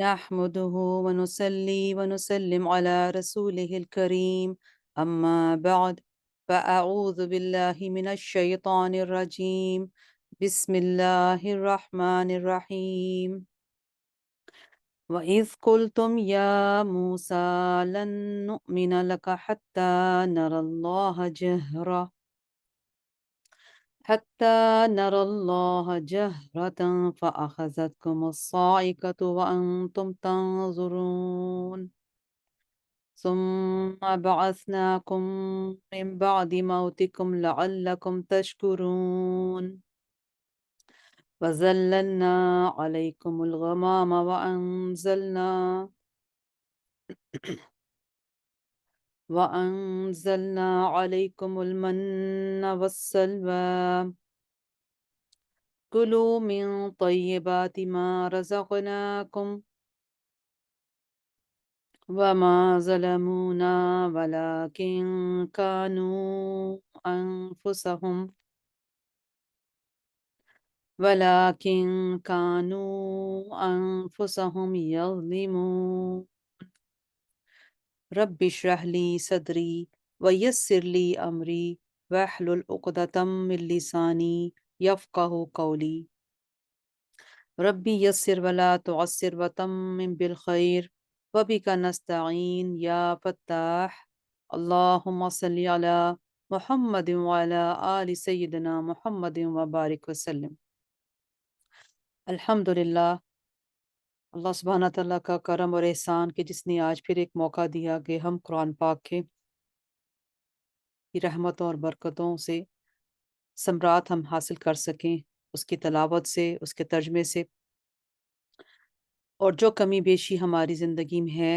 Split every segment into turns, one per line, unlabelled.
نحمده ونصلي ونسلم على رسوله الكريم أما بعد فأعوذ بالله من الشيطان الرجيم بسم الله الرحمن الرحيم وإذ قلتم يا موسى لن نؤمن لك حتى نرى الله جهرة فأخذتكم الصاعقة وأنتم تنظرون ثم بعثناكم من بعد موتكم لعلكم تشكرون وظللنا عليكم الغمام وأنزلنا عليكم المن والسلوى كلوا من طيبات ما رزقناكم وما ظلمونا ولكن كانوا أنفسهم يظلمون رب اشرح لي صدري ويسر لي أمري واحلل عقدة من لساني يفقه قولي ربي يسر ولا تعسر وتمم بالخير وبك نستعين يا فتاح اللهم صل على محمد وعلى آل سيدنا محمد وبارك وسلم. الحمدللہ، اللہ سبحانہ تعالیٰ کا کرم اور احسان کہ جس نے آج پھر ایک موقع دیا کہ ہم قرآن پاک کے کی رحمتوں اور برکتوں سے ثمرات ہم حاصل کر سکیں، اس کی تلاوت سے، اس کے ترجمے سے، اور جو کمی بیشی ہماری زندگی میں ہے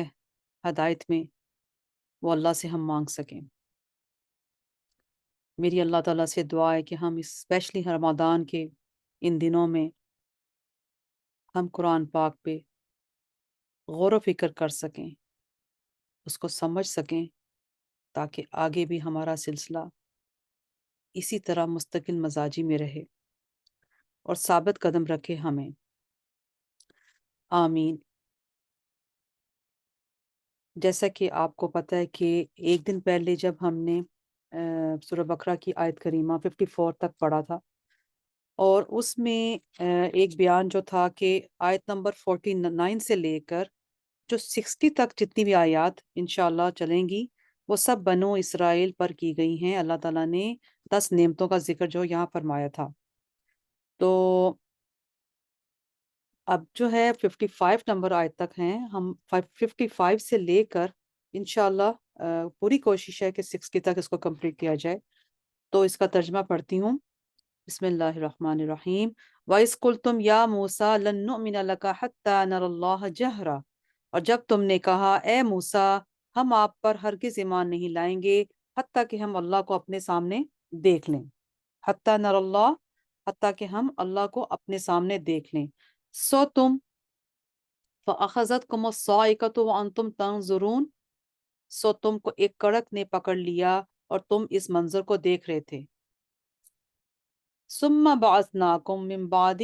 ہدایت میں، وہ اللہ سے ہم مانگ سکیں۔ میری اللہ تعالیٰ سے دعا ہے کہ ہم اسپیشلی رمضان کے ان دنوں میں ہم قرآن پاک پہ غور و فکر کر سکیں، اس کو سمجھ سکیں، تاکہ آگے بھی ہمارا سلسلہ اسی طرح مستقل مزاجی میں رہے اور ثابت قدم رکھے ہمیں، آمین۔ جیسا کہ آپ کو پتہ ہے کہ ایک دن پہلے جب ہم نے سورہ بقرہ کی آیت کریمہ 54 تک پڑھا تھا، اور اس میں ایک بیان جو تھا کہ آیت نمبر 49 سے لے کر جو 60 تک جتنی بھی آیات انشاءاللہ چلیں گی، وہ سب بنو اسرائیل پر کی گئی ہیں۔ اللہ تعالیٰ نے 10 نعمتوں کا ذکر جو یہاں فرمایا تھا۔ تو اب جو ہے 55 نمبر آیت تک ہیں، ہم 55 سے لے کر انشاءاللہ پوری کوشش ہے کہ 60 تک اس کو کمپلیٹ کیا جائے۔ تو اس کا ترجمہ پڑھتی ہوں۔ بسم اللہ الرحمن الرحیم۔ وَإِذْ قُلْتُمْ يَا مُوسَىٰ لَن نُّؤْمِنَ لَكَ حَتَّىٰ نَرَى اللَّهَ جَهْرًا، اور جب تم نے کہا اے موسیٰ ہم آپ پر ہرگز ایمان نہیں لائیں گے حتیٰ کہ ہم اللہ کو اپنے سامنے دیکھ لیں۔ حتیٰ نَرَى اللَّهَ، حتیٰ کہ ہم اللہ کو اپنے سامنے دیکھ لیں۔ سو تم فَأَخَذَتْكُمُ الصَّاعِقَةُ وَأَنْتُمْ تَنظُرُونَ، سو تم کو ایک کڑک نے پکڑ لیا اور تم اس منظر کو دیکھ رہے تھے۔ ثم بعثناکم من بعد،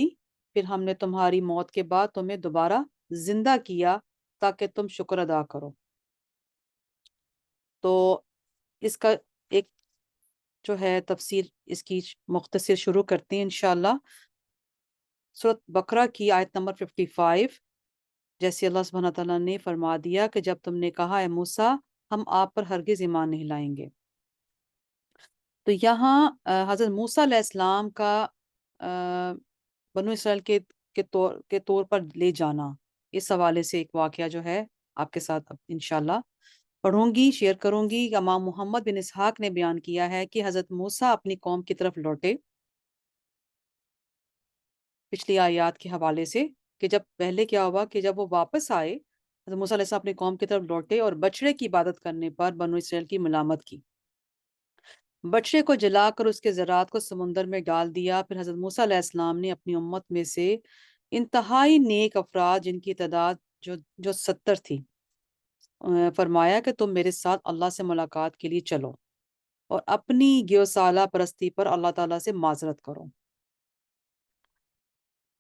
پھر ہم نے تمہاری موت کے بعد تمہیں دوبارہ زندہ کیا تاکہ تم شکر ادا کرو۔ تو اس کا ایک جو ہے تفسیر اس کی مختصر شروع کرتے ہیں انشاءاللہ۔ سورۃ بقرہ کی آیت نمبر 55، جیسے اللہ سبحانہ تعالیٰ نے فرما دیا کہ جب تم نے کہا اے موسیٰ ہم آپ پر ہرگز ایمان نہیں لائیں گے، تو یہاں حضرت موسیٰ علیہ السلام کا بنو اسرائیل کے طور پر لے جانا، اس حوالے سے ایک واقعہ جو ہے آپ کے ساتھ اب انشاءاللہ پڑھوں گی، شیئر کروں گی۔ امام محمد بن اسحاق نے بیان کیا ہے کہ حضرت موسیٰ اپنی قوم کی طرف لوٹے، پچھلی آیات کے حوالے سے، کہ جب پہلے کیا ہوا کہ جب وہ واپس آئے، حضرت موسیٰ علیہ السلام اپنی قوم کی طرف لوٹے اور بچڑے کی عبادت کرنے پر بنو اسرائیل کی ملامت کی، بچڑے کو جلا کر اس کے ذرات کو سمندر میں ڈال دیا۔ پھر حضرت موسیٰ علیہ السلام نے اپنی امت میں سے انتہائی نیک افراد جن کی تعداد جو 70 تھی، فرمایا کہ تم میرے ساتھ اللہ سے ملاقات کے لیے چلو اور اپنی گیوسالہ پرستی پر اللہ تعالیٰ سے معذرت کرو۔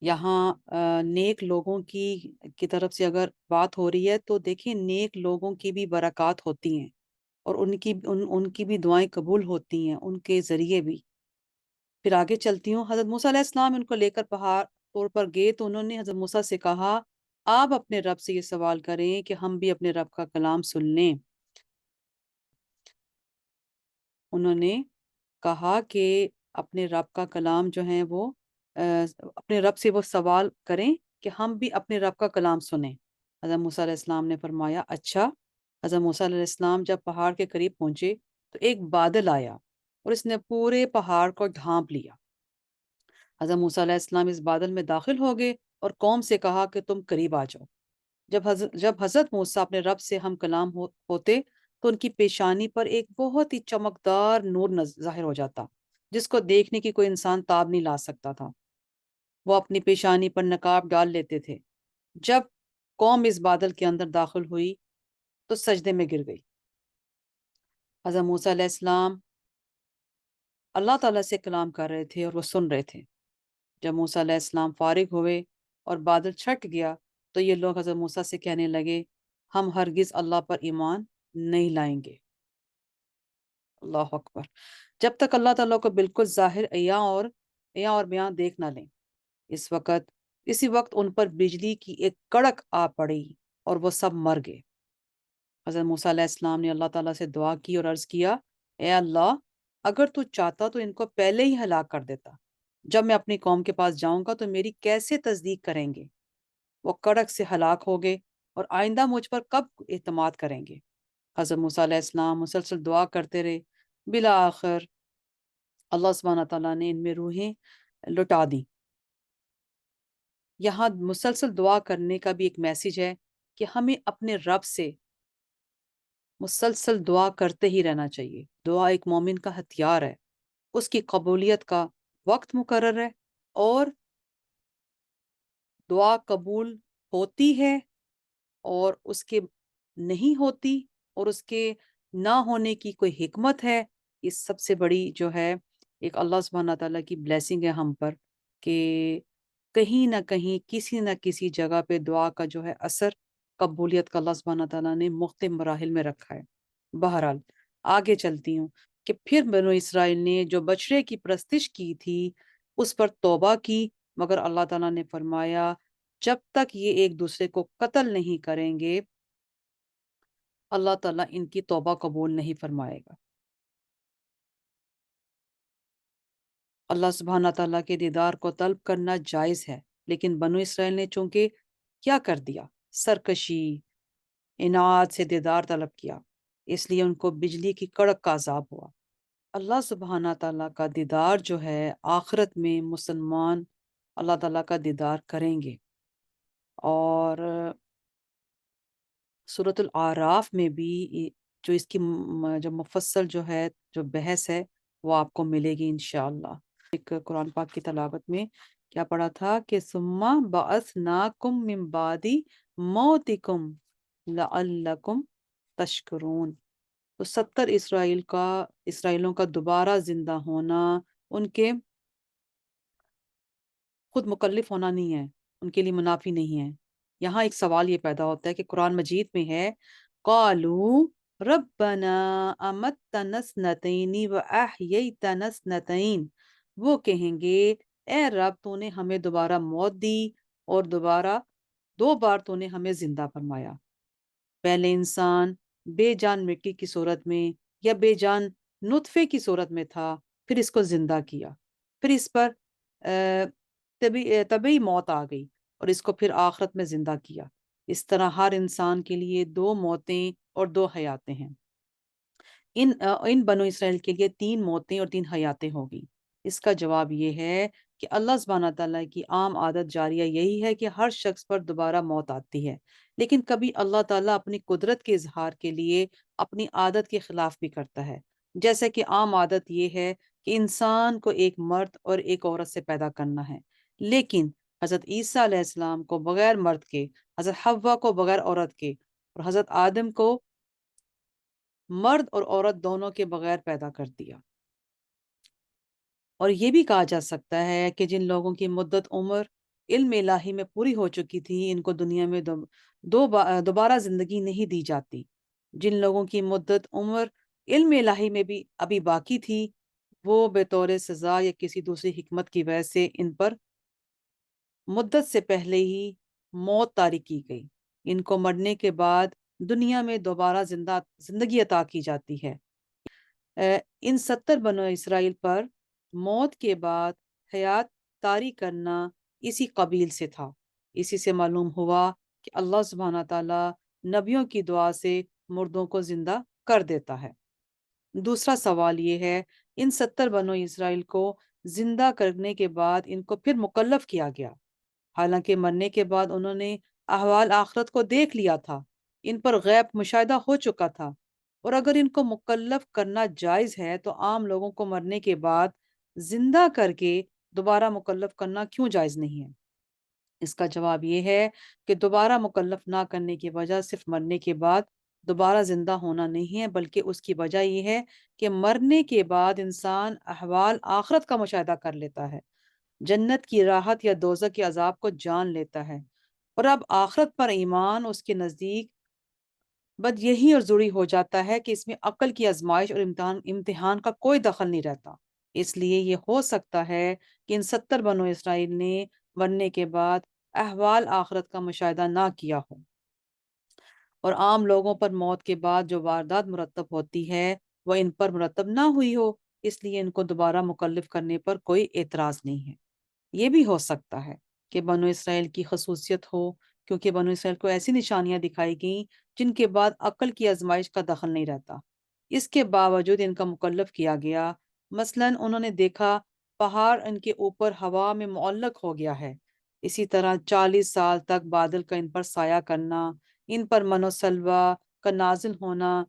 یہاں نیک لوگوں کی طرف سے اگر بات ہو رہی ہے تو دیکھیں نیک لوگوں کی بھی برکات ہوتی ہیں اور ان کی بھی دعائیں قبول ہوتی ہیں ان کے ذریعے بھی۔ پھر آگے چلتی ہوں، حضرت موسیٰ علیہ السلام ان کو لے کر پہاڑ طور پر گئے تو انہوں نے حضرت موسیٰ سے کہا آپ اپنے رب سے یہ سوال کریں کہ ہم بھی اپنے رب کا کلام سن لیں۔ انہوں نے کہا کہ اپنے رب کا کلام جو ہے وہ اپنے رب سے وہ سوال کریں کہ ہم بھی اپنے رب کا کلام سنیں۔ حضرت موسیٰ علیہ السلام نے فرمایا اچھا۔ حضرت موسیٰ علیہ السلام جب پہاڑ کے قریب پہنچے تو ایک بادل آیا اور اس نے پورے پہاڑ کو ڈھانپ لیا۔ حضرت موسیٰ علیہ السلام اس بادل میں داخل ہو گئے اور قوم سے کہا کہ تم قریب آ جاؤ۔ جب حضرت موسیٰ اپنے رب سے ہم کلام ہوتے تو ان کی پیشانی پر ایک بہت ہی چمکدار نور ظاہر ہو جاتا جس کو دیکھنے کی کوئی انسان تاب نہیں لا سکتا تھا۔ وہ اپنی پیشانی پر نقاب ڈال لیتے تھے۔ جب قوم اس بادل کے اندر داخل ہوئی تو سجدے میں گر گئی۔ حضرت موسیٰ علیہ السلام اللہ تعالیٰ سے کلام کر رہے تھے اور وہ سن رہے تھے۔ جب موسیٰ علیہ السلام فارغ ہوئے اور بادل چھٹ گیا تو یہ لوگ حضرت موسیٰ سے کہنے لگے ہم ہرگز اللہ پر ایمان نہیں لائیں گے۔ اللہ اکبر۔ جب تک اللہ تعالیٰ کو بالکل ظاہر عیاں اور بیان دیکھ نہ لیں۔ اسی وقت ان پر بجلی کی ایک کڑک آ پڑی اور وہ سب مر گئے۔ حضرت موسیٰ علیہ السلام نے اللہ تعالیٰ سے دعا کی اور عرض کیا اے اللہ اگر تو چاہتا تو ان کو پہلے ہی ہلاک کر دیتا۔ جب میں اپنی قوم کے پاس جاؤں گا تو میری کیسے تصدیق کریں گے؟ وہ کڑک سے ہلاک ہو گئے اور آئندہ مجھ پر کب اعتماد کریں گے؟ حضرت موسیٰ علیہ السلام مسلسل دعا کرتے رہے۔ بالآخر اللہ سبحانہ تعالیٰ نے ان میں روحیں لٹا دی۔ یہاں مسلسل دعا کرنے کا بھی ایک میسیج ہے کہ ہمیں اپنے رب سے مسلسل دعا کرتے ہی رہنا چاہیے۔ دعا ایک مومن کا ہتھیار ہے، اس کی قبولیت کا وقت مقرر ہے اور دعا قبول ہوتی ہے اور اس کے نہیں ہوتی اور اس کے نہ ہونے کی کوئی حکمت ہے۔ یہ سب سے بڑی جو ہے ایک اللہ سبحانہ تعالیٰ کی بلیسنگ ہے ہم پر کہ کہیں نہ کہیں کسی نہ کسی جگہ پہ دعا کا جو ہے اثر قبولیت کا اللہ سبحانہ تعالیٰ نے مختلف مراحل میں رکھا ہے۔ بہرحال آگے چلتی ہوں کہ پھر بنو اسرائیل نے جو بچڑے کی پرستش کی تھی اس پر توبہ کی، مگر اللہ تعالیٰ نے فرمایا جب تک یہ ایک دوسرے کو قتل نہیں کریں گے اللہ تعالیٰ ان کی توبہ قبول نہیں فرمائے گا۔ اللہ سبحانہ تعالیٰ کے دیدار کو طلب کرنا جائز ہے، لیکن بنو اسرائیل نے چونکہ کیا کر دیا؟ سرکشی، عناد سے دیدار طلب کیا، اس لیے ان کو بجلی کی کڑک کا عذاب ہوا۔ اللہ سبحانہ تعالیٰ کا دیدار جو ہے آخرت میں مسلمان اللہ تعالیٰ کا دیدار کریں گے، اور سورۃ الاعراف میں بھی جو اس کی جو مفصل جو ہے جو بحث ہے وہ آپ کو ملے گی انشاءاللہ۔ ایک قرآن پاک کی تلاوت میں کیا پڑھا تھا کہ ثم بعثناکم من بعد موتکم لعلکم تشکرون۔ تو 70 اسرائیلوں کا دوبارہ زندہ ہونا ان کے خود مکلف ہونا نہیں ہے، ان کے لیے منافی نہیں ہے۔ یہاں ایک سوال یہ پیدا ہوتا ہے کہ قرآن مجید میں ہے قالوا ربنا امتنا اثنتین واحییتنا اثنتین، وہ کہیں گے اے رب تو نے ہمیں دوبارہ موت دی اور دو بار تو نے ہمیں زندہ فرمایا۔ پہلے انسان بے جان مٹی کی صورت میں یا بے جان نطفے کی صورت میں تھا، پھر اس کو زندہ کیا، پھر اس پر طبی موت آ گئی اور اس کو پھر آخرت میں زندہ کیا۔ اس طرح ہر انسان کے لیے 2 موتیں اور 2 حیاتیں ہیں۔ ان بنو اسرائیل کے لیے 3 موتیں اور 3 حیاتیں ہوگی۔ اس کا جواب یہ ہے کہ اللہ سبحانہ تعالیٰ کی عام عادت جاریہ یہی ہے کہ ہر شخص پر دوبارہ موت آتی ہے، لیکن کبھی اللہ تعالیٰ اپنی قدرت کے اظہار کے لیے اپنی عادت کے خلاف بھی کرتا ہے، جیسے کہ عام عادت یہ ہے کہ انسان کو ایک مرد اور ایک عورت سے پیدا کرنا ہے، لیکن حضرت عیسیٰ علیہ السلام کو بغیر مرد کے، حضرت حوا کو بغیر عورت کے اور حضرت آدم کو مرد اور عورت دونوں کے بغیر پیدا کر دیا۔ اور یہ بھی کہا جا سکتا ہے کہ جن لوگوں کی مدت عمر علم الہی میں پوری ہو چکی تھی، ان کو دنیا میں دوبارہ زندگی نہیں دی جاتی۔ جن لوگوں کی مدت عمر علم الہی میں بھی ابھی باقی تھی، وہ بطور سزا یا کسی دوسری حکمت کی وجہ سے ان پر مدت سے پہلے ہی موت طاری کی گئی۔ ان کو مرنے کے بعد دنیا میں دوبارہ زندگی عطا کی جاتی ہے۔ ان 70 بنو اسرائیل پر موت کے بعد حیات طاری کرنا اسی قبیل سے تھا۔ اسی سے معلوم ہوا کہ اللہ سبحانہ تعالیٰ نبیوں کی دعا سے مردوں کو زندہ کر دیتا ہے۔ دوسرا سوال یہ ہے، ان 70 بنو اسرائیل کو زندہ کرنے کے بعد ان کو پھر مکلف کیا گیا، حالانکہ مرنے کے بعد انہوں نے احوال آخرت کو دیکھ لیا تھا، ان پر غیب مشاہدہ ہو چکا تھا، اور اگر ان کو مکلف کرنا جائز ہے تو عام لوگوں کو مرنے کے بعد زندہ کر کے دوبارہ مکلف کرنا کیوں جائز نہیں ہے؟ اس کا جواب یہ ہے کہ دوبارہ مکلف نہ کرنے کی وجہ صرف مرنے کے بعد دوبارہ زندہ ہونا نہیں ہے، بلکہ اس کی وجہ یہ ہے کہ مرنے کے بعد انسان احوال آخرت کا مشاہدہ کر لیتا ہے، جنت کی راحت یا دوزخ کے عذاب کو جان لیتا ہے، اور اب آخرت پر ایمان اس کے نزدیک بد یہی اور ضروری ہو جاتا ہے کہ اس میں عقل کی آزمائش اور امتحان کا کوئی دخل نہیں رہتا۔ اس لیے یہ ہو سکتا ہے کہ ان 70 بنو اسرائیل نے مرنے کے بعد احوال آخرت کا مشاہدہ نہ کیا ہو، اور عام لوگوں پر موت کے بعد جو واردات مرتب ہوتی ہے وہ ان پر مرتب نہ ہوئی ہو، اس لیے ان کو دوبارہ مکلف کرنے پر کوئی اعتراض نہیں ہے۔ یہ بھی ہو سکتا ہے کہ بنو اسرائیل کی خصوصیت ہو، کیونکہ بنو اسرائیل کو ایسی نشانیاں دکھائی گئیں جن کے بعد عقل کی آزمائش کا دخل نہیں رہتا، اس کے باوجود ان کا مکلف کیا گیا۔ مثلاً انہوں نے دیکھا پہاڑ ان کے اوپر ہوا میں معلق ہو گیا ہے، اسی طرح 40 سال تک بادل کا ان پر سایہ کرنا، ان پر من و سلوہ کا نازل ہونا۔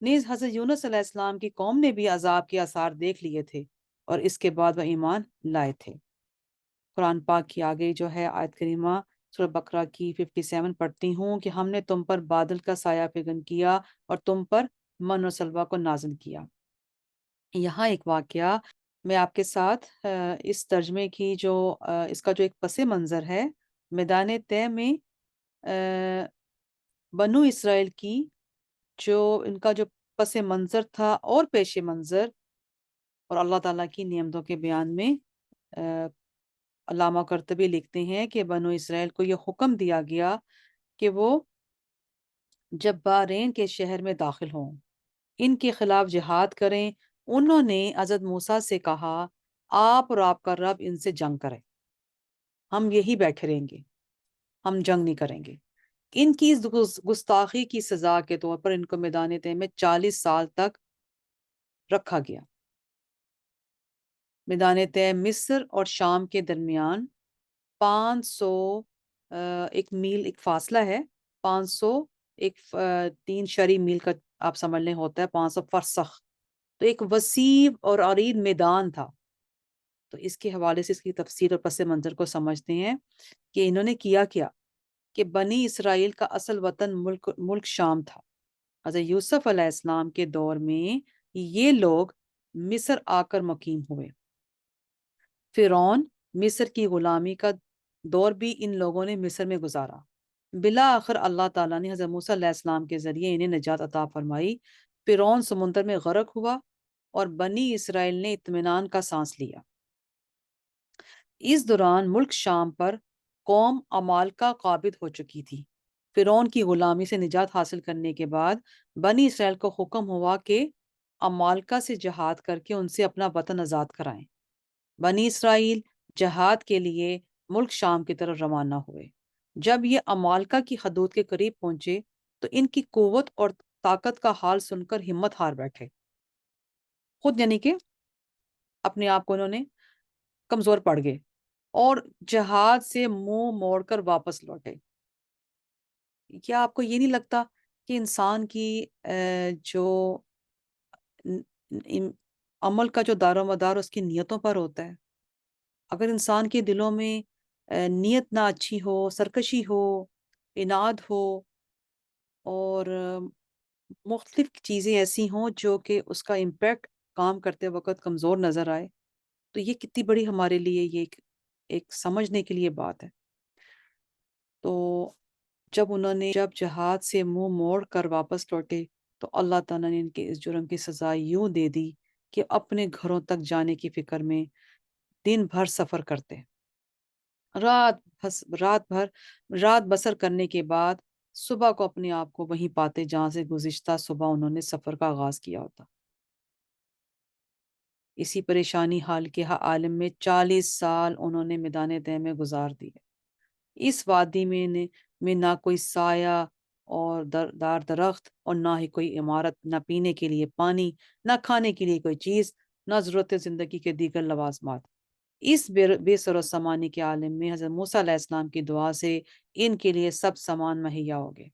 نیز حضرت یونس علیہ السلام کی قوم نے بھی عذاب کے آثار دیکھ لیے تھے، اور اس کے بعد وہ ایمان لائے تھے۔ قرآن پاک کی آگے جو ہے آیت کریمہ سورہ بقرہ کی 57 پڑھتی ہوں کہ ہم نے تم پر بادل کا سایہ فگن کیا اور تم پر من و سلوہ کو نازل کیا۔ یہاں ایک واقعہ میں آپ کے ساتھ اس ترجمے کی جو اس کا جو ایک پس منظر ہے، میدان طے میں بنو اسرائیل کی جو ان کا جو پس منظر تھا اور پیش منظر اور اللہ تعالیٰ کی نعمتوں کے بیان میں علامہ قرطبی لکھتے ہیں کہ بنو اسرائیل کو یہ حکم دیا گیا کہ وہ جب بارین کے شہر میں داخل ہوں، ان کے خلاف جہاد کریں۔ انہوں نے حضرت موسیٰ سے کہا، آپ اور آپ کا رب ان سے جنگ کریں، ہم یہی بیٹھے رہیں گے، ہم جنگ نہیں کریں گے۔ ان کی اس گستاخی کی سزا کے طور پر ان کو میدان طے میں 40 سال تک رکھا گیا۔ میدان طے مصر اور شام کے درمیان 500 ایک میل ایک فاصلہ ہے، 500 ایک 3 شرعی میل کا آپ سمجھ لیں ہوتا ہے 500 فرسخ، تو ایک وسیع اور عریض میدان تھا۔ تو اس کے حوالے سے اس کی تفسیر اور پس منظر کو سمجھتے ہیں کہ انہوں نے کیا کیا کہ بنی اسرائیل کا اصل وطن ملک شام تھا۔ حضرت یوسف علیہ السلام کے دور میں یہ لوگ مصر آ کر مقیم ہوئے۔ فرعون مصر کی غلامی کا دور بھی ان لوگوں نے مصر میں گزارا۔ بالآخر اللہ تعالیٰ نے حضرت موسیٰ علیہ السلام کے ذریعے انہیں نجات عطا فرمائی۔ فرعون سمندر میں غرق ہوا اور بنی اسرائیل نے اطمینان کا سانس لیا۔ اس دوران ملک شام پر قوم عمالقہ قابض ہو چکی تھی۔ فرعون کی غلامی سے نجات حاصل کرنے کے بعد بنی اسرائیل کو حکم ہوا کہ عمالقہ سے جہاد کر کے ان سے اپنا وطن آزاد کرائیں۔ بنی اسرائیل جہاد کے لیے ملک شام کی طرف روانہ ہوئے۔ جب یہ عمالقہ کی حدود کے قریب پہنچے تو ان کی قوت اور طاقت کا حال سن کر ہمت ہار بیٹھے، خود یعنی کہ اپنے آپ کو انہوں نے کمزور پڑ گئے اور جہاد سے منہ موڑ کر واپس لوٹے۔ کیا آپ کو یہ نہیں لگتا کہ انسان کی جو عمل کا جو دار و مدار اس کی نیتوں پر ہوتا ہے؟ اگر انسان کے دلوں میں نیت نہ اچھی ہو، سرکشی ہو، اناد ہو اور مختلف چیزیں ایسی ہوں جو کہ اس کا امپیکٹ کام کرتے وقت کمزور نظر آئے، تو یہ کتنی بڑی ہمارے لیے یہ ایک ایک سمجھنے کے لیے بات ہے۔ تو جب جہاد سے منہ موڑ کر واپس لوٹے تو اللہ تعالیٰ نے ان کے اس جرم کی سزا یوں دے دی کہ اپنے گھروں تک جانے کی فکر میں دن بھر سفر کرتے، رات بسر کرنے کے بعد صبح کو اپنے آپ کو وہیں پاتے جہاں سے گزشتہ صبح انہوں نے سفر کا آغاز کیا ہوتا۔ اسی پریشانی حال کے عالم میں 40 سال انہوں نے میدان طے میں گزار دیے۔ اس وادی میں نہ کوئی سایہ اور دار درخت اور نہ ہی کوئی عمارت، نہ پینے کے لیے پانی، نہ کھانے کے لیے کوئی چیز، نہ ضرورت زندگی کے دیگر لوازمات۔ اس بے سر و سامانی کے عالم میں حضرت موسیٰ علیہ السلام کی دعا سے ان کے لیے سب سامان مہیا ہو گئے۔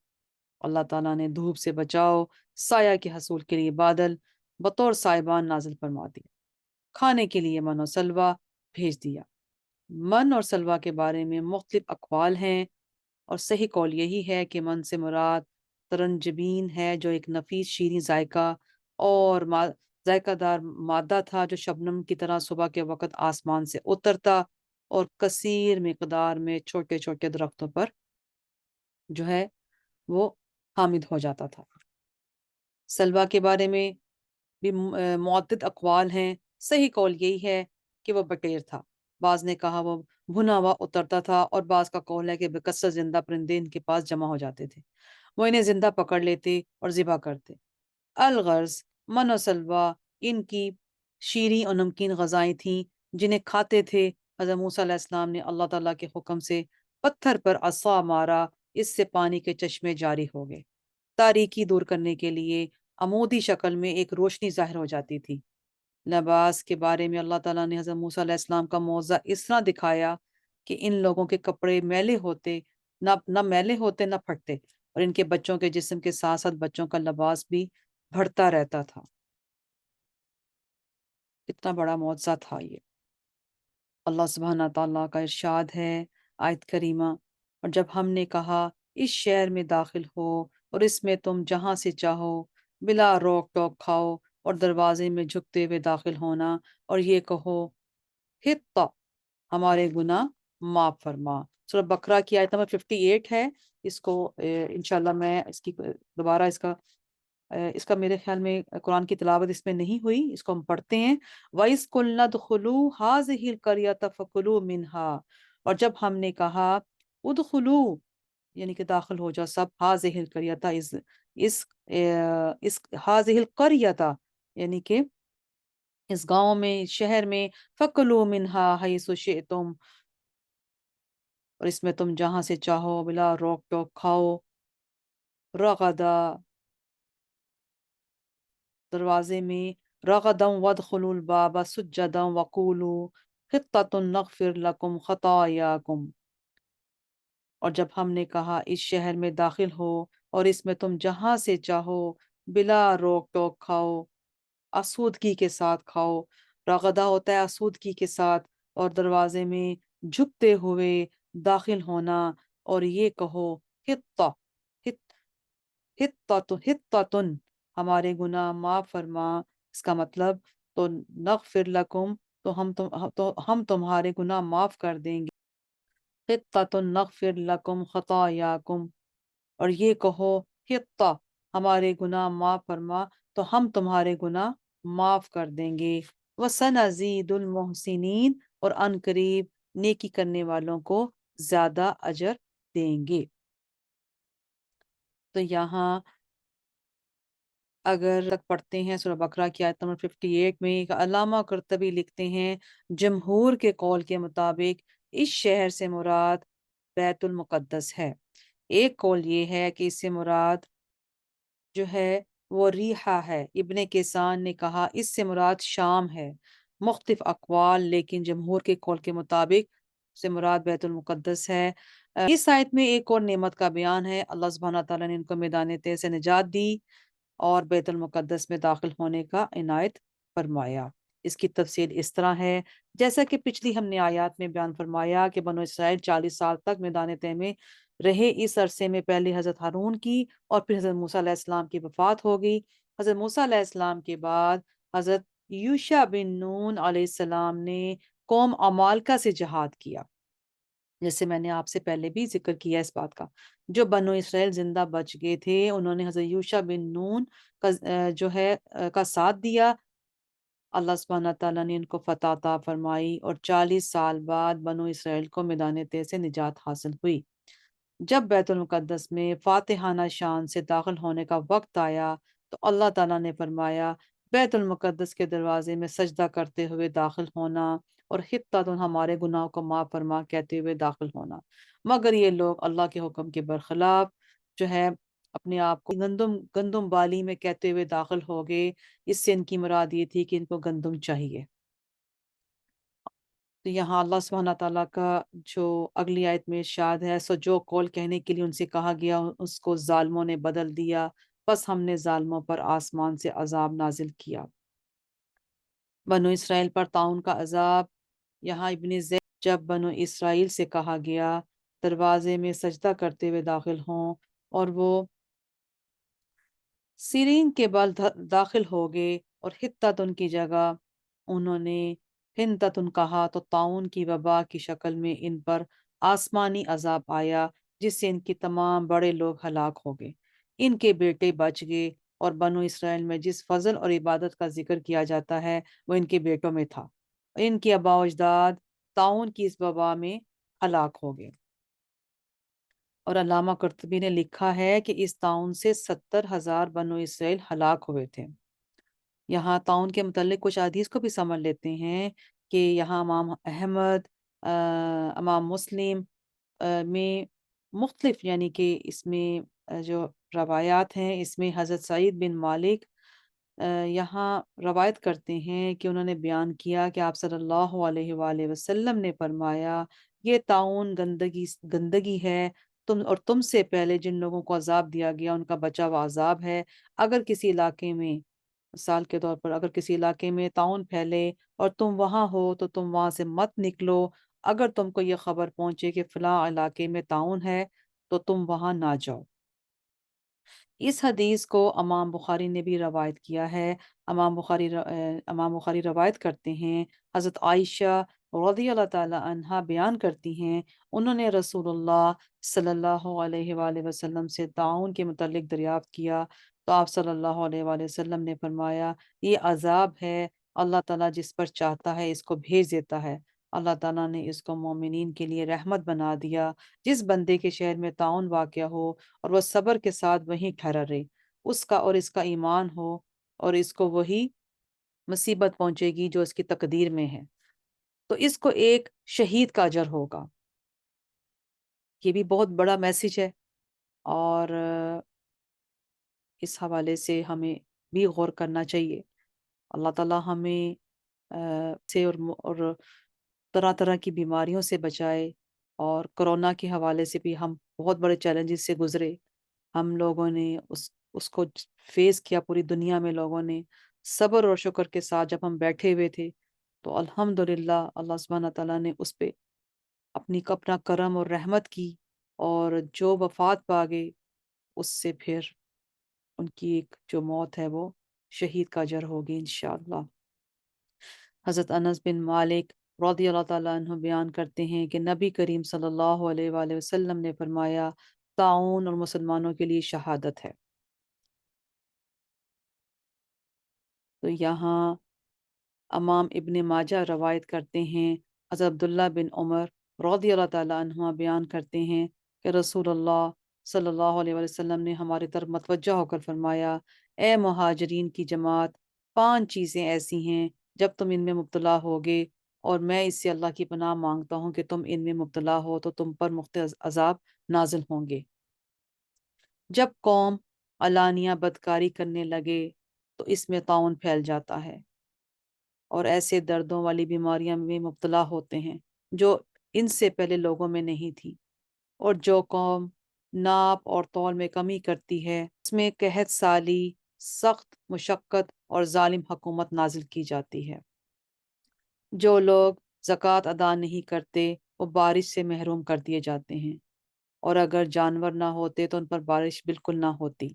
اللہ تعالیٰ نے دھوپ سے بچاؤ، سایہ کے حصول کے لیے بادل بطور سائبان نازل فرما دیا، کھانے کے لیے من و سلوہ بھیج دیا۔ من اور سلوہ کے بارے میں مختلف اقوال ہیں، اور صحیح قول یہی ہے کہ من سے مراد ترنجبین ہے، جو ایک نفیس شیریں ذائقہ اور ذائقہ دار مادہ تھا جو شبنم کی طرح صبح کے وقت آسمان سے اترتا اور کثیر مقدار میں چھوٹے چھوٹے درختوں پر جو ہے وہ حامد ہو جاتا تھا۔ سلوہ کے بارے میں بھی معتد اقوال ہیں، صحیح قول یہی ہے کہ وہ بٹیر تھا۔ بعض نے کہا وہ بھنا ہوا اترتا تھا، اور بعض کا قول ہے کہ بکثرت زندہ پرندے ان کے پاس جمع ہو جاتے تھے، وہ انہیں زندہ پکڑ لیتے اور ذبح کرتے۔ الغرض من و سلوہ ان کی شیریں اور نمکین غذائیں تھیں جنہیں کھاتے تھے۔ حضرت موسیٰ علیہ السلام نے اللہ تعالیٰ کے حکم سے پتھر پر عصا مارا، اس سے پانی کے چشمے جاری ہو گئے۔ تاریکی دور کرنے کے لیے عمودی شکل میں ایک روشنی ظاہر ہو جاتی تھی۔ لباس کے بارے میں اللہ تعالیٰ نے حضرت موسیٰ علیہ السلام کا معجزہ اس طرح دکھایا کہ ان لوگوں کے کپڑے میلے ہوتے نہ میلے ہوتے نہ پھٹتے، اور ان کے بچوں کے جسم کے ساتھ ساتھ بچوں کا لباس بھی بڑھتا رہتا تھا۔ کتنا بڑا معجزہ تھا یہ۔ اللہ سبحانہ تعالیٰ کا ارشاد ہے آیت کریمہ، اور جب ہم نے کہا اس شہر میں داخل ہو اور اس میں تم جہاں سے چاہو بلا روک ٹوک کھاؤ، اور دروازے میں جھکتے ہوئے داخل ہونا، اور یہ کہو حطہ ہمارے گناہ معاف فرما۔ سورہ بقرہ کی آیت نمبر 58 ہے۔ اس کو انشاءاللہ میں اس کی دوبارہ اس کا میرے خیال میں قرآن کی تلاوت اس میں نہیں ہوئی، اس کو ہم پڑھتے ہیں۔ وَإِذْ قُلْنَا ادْخُلُوا هَٰذِهِ الْقَرْيَةَ فَكُلُوا مِنْهَا، اور جب ہم نے کہا ادخلو یعنی کہ داخل ہو جاؤ سب، هَٰذِهِ الْقَرْيَةَ اس هَٰذِهِ الْقَرْيَةَ یعنی کہ اس گاؤں میں، اس شہر میں، فَكُلُوا مِنْهَا حَيْثُ شِئْتُمْ، اور اس میں تم جہاں سے چاہو بلا روک ٹوک کھاؤ، رغدا دروازے میں، رغداً وادخلوا الباب سجدا وقولوا حطة نغفر لكم خطاياكم، اور جب ہم نے کہا اس شہر میں داخل ہو اور اس میں تم جہاں سے چاہو بلا روک ٹوک کھاؤ، آسودگی کے ساتھ کھاؤ۔ رغدہ ہوتا ہے آسودگی کے ساتھ، اور دروازے میں جھکتے ہوئے داخل ہونا، اور یہ کہو حطہ حطۃ ہمارے گناہ معاف فرما۔ اس کا مطلب تو نغفر لکم تو ہم تمہارے گناہ معاف کر دیں گے، حطۃ نغفر لکم خطایاکم، اور یہ کہو حطہ ہمارے گناہ معاف فرما تو ہم تمہارے گناہ معاف کر دیں گے۔ وَسَنَزِيدُ الْمُحْسِنِينَ، اور ان قریب نیکی کرنے والوں کو زیادہ اجر دیں گے۔ تو یہاں اگر تک پڑھتے ہیں سورہ بقرہ کی آیت نمبر 58 میں، علامہ قرطبی لکھتے ہیں جمہور کے قول کے مطابق اس شہر سے مراد بیت المقدس ہے۔ ایک قول یہ ہے کہ اس سے مراد جو ہے وہ ریحہ ہے۔ ابن کیسان نے کہا اس سے مراد شام ہے۔ مختلف اقوال، لیکن جمہور کے قول کے مطابق سے مراد بیت المقدس ہے۔ اس آیت میں ایک اور نعمت کا بیان ہے۔ اللہ سبحانہ تعالیٰ نے ان کو میدان طے سے نجات دی اور بیت المقدس میں داخل ہونے کا عنایت فرمایا۔ اس کی تفصیل اس طرح ہے جیسا کہ پچھلی ہم نے آیات میں بیان فرمایا کہ بنو اسرائیل 40 سال تک میدان طے میں رہے۔ اس عرصے میں پہلے حضرت ہارون کی اور پھر حضرت موسیٰ علیہ السلام کی وفات ہو گئی۔ حضرت موسیٰ علیہ السلام کے بعد حضرت یوشع بن نون علیہ السلام نے قوم عمالقہ سے جہاد کیا، جیسے میں نے آپ سے پہلے بھی ذکر کیا اس بات کا۔ جو بنو اسرائیل زندہ بچ گئے تھے انہوں نے حضرت یوشع بن نون کا جو ہے کا ساتھ دیا۔ اللہ سبحانہ تعالیٰ نے ان کو فتح عطا فرمائی اور 40 سال بعد بنو اسرائیل کو میدان طے سے نجات حاصل ہوئی۔ جب بیت المقدس میں فاتحانہ شان سے داخل ہونے کا وقت آیا تو اللہ تعالیٰ نے فرمایا بیت المقدس کے دروازے میں سجدہ کرتے ہوئے داخل ہونا اور حطۃ ہمارے گناہوں کو معاف فرما کہتے ہوئے داخل ہونا، مگر یہ لوگ اللہ کے حکم کے برخلاف جو ہے اپنے آپ کو گندم بالی میں کہتے ہوئے داخل ہو گئے۔ اس سے ان کی مراد یہ تھی کہ ان کو گندم چاہیے۔ تو یہاں اللہ سبحانہ تعالیٰ کا جو اگلی آیت میں ارشاد ہے، سو جو قول کہنے کے لیے ان سے کہا گیا اس کو ظالموں نے بدل دیا، بس ہم نے ظالموں پر آسمان سے عذاب نازل کیا۔ بنو اسرائیل پر طاعون کا عذاب، یہاں ابن زید جب بنو اسرائیل سے کہا گیا دروازے میں سجدہ کرتے ہوئے داخل ہوں اور وہ سیرین کے بل داخل ہو گئے اور حطتن کی جگہ انہوں نے ہنتتن کہا تو طاعون کی وبا کی شکل میں ان پر آسمانی عذاب آیا جس سے ان کی تمام بڑے لوگ ہلاک ہو گئے، ان کے بیٹے بچ گئے، اور بنو اسرائیل میں جس فضل اور عبادت کا ذکر کیا جاتا ہے وہ ان کے بیٹوں میں تھا۔ ان کے آباء و اجداد طاعون کی اس وبا میں ہلاک ہو گئے۔ اور علامہ قرطبی نے لکھا ہے کہ اس طاعون سے 70,000 بنو اسرائیل ہلاک ہوئے تھے۔ یہاں طاعون کے متعلق کچھ حدیث کو بھی سمجھ لیتے ہیں کہ یہاں امام احمد، امام مسلم میں مختلف یعنی کہ اس میں جو روایات ہیں اس میں حضرت سعید بن مالک یہاں روایت کرتے ہیں کہ انہوں نے بیان کیا کہ آپ صلی اللہ علیہ وآلہ وسلم نے فرمایا یہ طاعون گندگی ہے، تم سے پہلے جن لوگوں کو عذاب دیا گیا ان کا بچا ہوا عذاب ہے۔ اگر کسی علاقے میں مثال کے طور پر اگر کسی علاقے میں طاعون پھیلے اور تم وہاں ہو تو تم وہاں سے مت نکلو، اگر تم کو یہ خبر پہنچے کہ فلاں علاقے میں طاعون ہے تو تم وہاں نہ جاؤ۔ اس حدیث کو امام بخاری نے بھی روایت کیا ہے۔ امام بخاری روایت کرتے ہیں، حضرت عائشہ رضی اللہ تعالی عنہا بیان کرتی ہیں انہوں نے رسول اللہ صلی اللہ علیہ وآلہ وسلم سے طاعون کے متعلق دریافت کیا تو آپ صلی اللہ علیہ وآلہ وسلم نے فرمایا یہ عذاب ہے، اللہ تعالیٰ جس پر چاہتا ہے اس کو بھیج دیتا ہے۔ اللہ تعالیٰ نے اس کو مومنین کے لیے رحمت بنا دیا۔ جس بندے کے شہر میں طاعون واقع ہو اور وہ صبر کے ساتھ وہیں ٹھہرا رہے، اس کا اور اس کا ایمان ہو اور اس کو وہی مصیبت پہنچے گی جو اس کی تقدیر میں ہے، تو اس کو ایک شہید کا اجر ہوگا۔ یہ بھی بہت بڑا میسج ہے، اور اس حوالے سے ہمیں بھی غور کرنا چاہیے۔ اللہ تعالیٰ ہمیں سے اور طرح طرح کی بیماریوں سے بچائے، اور کرونا کے حوالے سے بھی ہم بہت بڑے چیلنجز سے گزرے، ہم لوگوں نے اس کو فیس کیا، پوری دنیا میں لوگوں نے صبر اور شکر کے ساتھ جب ہم بیٹھے ہوئے تھے تو الحمدللہ اللہ سبحانہ تعالیٰ نے اس پہ اپنا کرم اور رحمت کی، اور جو وفات پا گئے اس سے پھر ان کی ایک جو موت ہے وہ شہید کا اجر ہوگی انشاءاللہ۔ حضرت انس بن مالک رضی اللہ تعالیٰ عنہ بیان کرتے ہیں کہ نبی کریم صلی اللہ علیہ وآلہ وسلم نے فرمایا طاعون اور مسلمانوں کے لیے شہادت ہے۔ تو یہاں امام ابن ماجہ روایت کرتے ہیں، حضرت عبداللہ بن عمر رضی اللہ تعالیٰ عنہ بیان کرتے ہیں کہ رسول اللہ صلی اللہ علیہ وسلم نے ہماری طرف متوجہ ہو کر فرمایا اے مہاجرین کی جماعت، 5 چیزیں ایسی ہیں جب تم ان میں مبتلا ہوگے اور میں اس سے اللہ کی پناہ مانگتا ہوں کہ تم ان میں مبتلا ہو تو تم پر مختلف عذاب نازل ہوں گے۔ جب قوم علانیہ بدکاری کرنے لگے تو اس میں طاعون پھیل جاتا ہے، اور ایسے دردوں والی بیماریاں میں مبتلا ہوتے ہیں جو ان سے پہلے لوگوں میں نہیں تھی، اور جو قوم ناپ اور تول میں کمی کرتی ہے اس میں قحط سالی، سخت مشقت اور ظالم حکومت نازل کی جاتی ہے۔ جو لوگ زکوٰۃ ادا نہیں کرتے وہ بارش سے محروم کر دیے جاتے ہیں، اور اگر جانور نہ ہوتے تو ان پر بارش بالکل نہ ہوتی،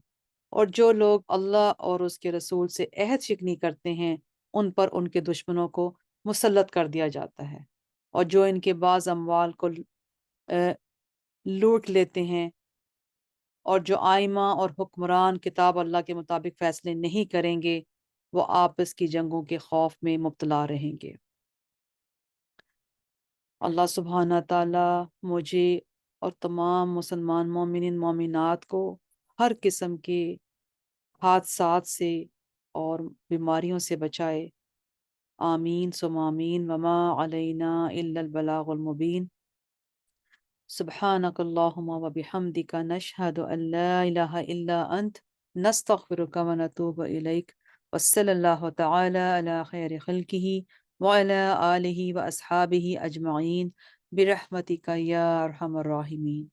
اور جو لوگ اللہ اور اس کے رسول سے عہد شکنی کرتے ہیں ان پر ان کے دشمنوں کو مسلط کر دیا جاتا ہے، اور جو ان کے بعض اموال کو لوٹ لیتے ہیں، اور جو آئمہ اور حکمران کتاب اللہ کے مطابق فیصلے نہیں کریں گے، وہ آپس کی جنگوں کے خوف میں مبتلا رہیں گے۔ اللہ سبحانہ تعالیٰ مجھے اور تمام مسلمان مومنین مومنات کو ہر قسم کے حادثات سے اور بیماریوں سے بچائے، آمین ثم آمین، وما علینا الا البلاغ المبین۔ سبحانک اللہم و بحمدک، نشہد ان لا الہ الا انت، نستغفرک و نتوب الیک، وصلی اللہ تعالی علی خیر خلقہ وعلی آلہ و اصحابہ اجمعین برحمتک یا ارحم الراحمین۔